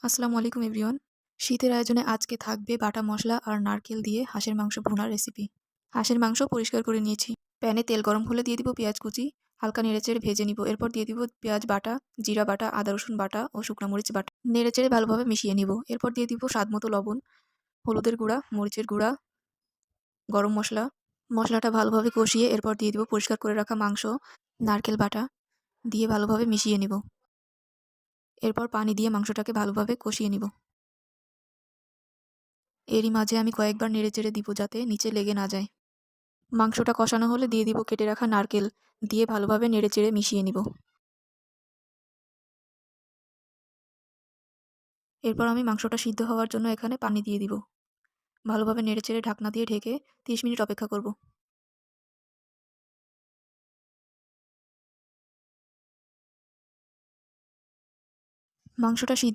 আসসালামু আলাইকুম এভরিওয়ান। শীতের আয়োজনে আজকে থাকবে বাটা মশলা আর নারকেল দিয়ে হাঁসের মাংস ভুনার রেসিপি। হাঁসের মাংস পরিষ্কার করে নিয়েছি। প্যানে তেল গরম হলে দিয়ে দিব পেঁয়াজ কুচি, হালকা নেড়েচেড়ে ভেজে নিব। এরপর দিয়ে দিব পেঁয়াজ বাটা, জিরা বাটা, আদা রসুন বাটা ও শুকনো মরিচ বাটা। নেড়েচেড়ে ভালোভাবে মিশিয়ে নিব। এরপর দিয়ে দিব স্বাদমতো লবণ, হলুদের গুঁড়া, মরিচের গুঁড়া, গরম মশলা। মশলাটা ভালোভাবে কষিয়ে এরপর দিয়ে দিব পরিষ্কার করে রাখা মাংস, নারকেল বাটা দিয়ে ভালোভাবে মিশিয়ে নিব। এরপর পানি দিয়ে মাংসটাকে ভালোভাবে কষিয়ে নিব। এরই মাঝে আমি কয়েকবার নেড়েচেড়ে দিব যাতে নিচে লেগে না যায়। মাংসটা কষানো হলে দিয়ে দিব কেটে রাখা নারকেল, দিয়ে ভালোভাবে নেড়েচেড়ে মিশিয়ে নিব। এরপর আমি মাংসটা সিদ্ধ হওয়ার জন্য এখানে পানি দিয়ে দিব। ভালোভাবে নেড়েচেড়ে ঢাকনা দিয়ে ঢেকে 30 মিনিট অপেক্ষা করব। মাংসটা সিদ্ধ